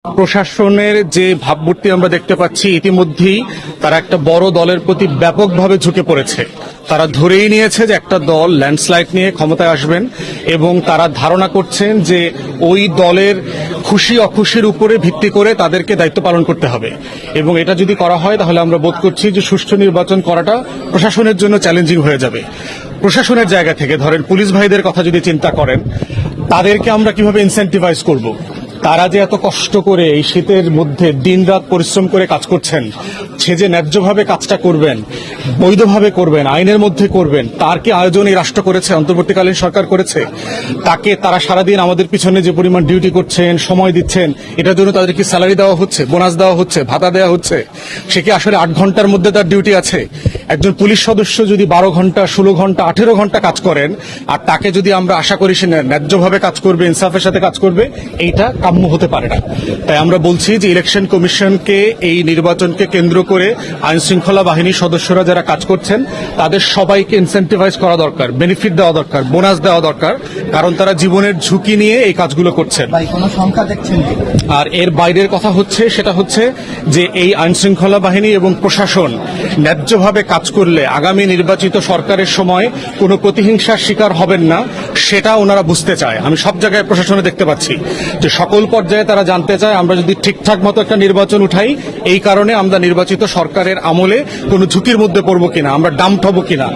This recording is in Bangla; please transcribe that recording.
প্রশাসনের যে ভাবমূর্তি আমরা দেখতে পাচ্ছি, ইতিমধ্যেই তারা একটা বড় দলের প্রতি ব্যাপকভাবে ঝুঁকে পড়েছে। তারা ধরেই নিয়েছে যে একটা দল ল্যান্ডস্লাইড নিয়ে ক্ষমতায় আসবেন এবং তারা ধারণা করছেন যে ওই দলের খুশি অখুশির উপরে ভিত্তি করে তাদেরকে দায়িত্ব পালন করতে হবে। এবং এটা যদি করা হয় তাহলে আমরা বোধ করছি যে সুষ্ঠু নির্বাচন করাটা প্রশাসনের জন্য চ্যালেঞ্জিং হয়ে যাবে। প্রশাসনের জায়গা থেকে ধরেন পুলিশ ভাইদের কথা যদি চিন্তা করেন, তাদেরকে আমরা কিভাবে ইনসেন্টিভাইজ করব? তারা যে এত কষ্ট করে এই শীতের মধ্যে দিনরাত পরিশ্রম করে কাজ করছেন, সে যে ন্যায্যভাবে কাজটা করবেন, বৈধভাবে করবেন, আইনের মধ্যে করবেন, তার কি আয়োজন এই রাষ্ট্র করেছে, অন্তর্বর্তীকালীন সরকার করেছে? তাকে তারা সারাদিন আমাদের পিছনে যে পরিমাণ ডিউটি করছেন, সময় দিচ্ছেন, এটার জন্য তাদের কি স্যালারি দেওয়া হচ্ছে, বোনাস দেওয়া হচ্ছে, ভাতা দেওয়া হচ্ছে? সে কি আসলে 8 ঘন্টার মধ্যে তার ডিউটি আছে? একজন পুলিশ সদস্য যদি 12 ঘন্টা, 16 ঘন্টা, 18 ঘন্টা কাজ করেন, আর তাকে যদি আমরা আশা করি সে ন্যায্যভাবে কাজ করবে, ইনসাফের সাথে কাজ করবে, এইটা কাম্য হতে পারে না। তাই আমরা বলছি যে ইলেকশন কমিশনকে এই নির্বাচনকে কেন্দ্র করে আইন শৃঙ্খলা বাহিনীর সদস্যরা যারা কাজ করছেন তাদের সবাইকে ইনসেন্টিভাইজ করা দরকার, বেনিফিট দেওয়া দরকার, বোনাস দেওয়া দরকার, কারণ তারা জীবনের ঝুঁকি নিয়ে এই কাজগুলো করছেন। আর এর বাইরের কথা হচ্ছে সেটা হচ্ছে যে এই আইন শৃঙ্খলা বাহিনী এবং প্রশাসন ন্যায্যভাবে কাজ করলে আগামী নির্বাচিত সরকারের সময় কোনো প্রতিহিংসার শিকার হবেন না, সেটা ওনারা বুঝতে চায়। আমি সব জায়গায় প্রশাসনে দেখতে পাচ্ছি যে সকল পর্যায়ে তারা জানতে চায় আমরা যদি ঠিকঠাক মতো একটা নির্বাচন উঠাই, এই কারণে আমরা নির্বাচিত সরকারের আমলে কোনো ঝুঁকির মধ্যে পড়বো কিনা, আমরা ডাম্প হবো কিনা।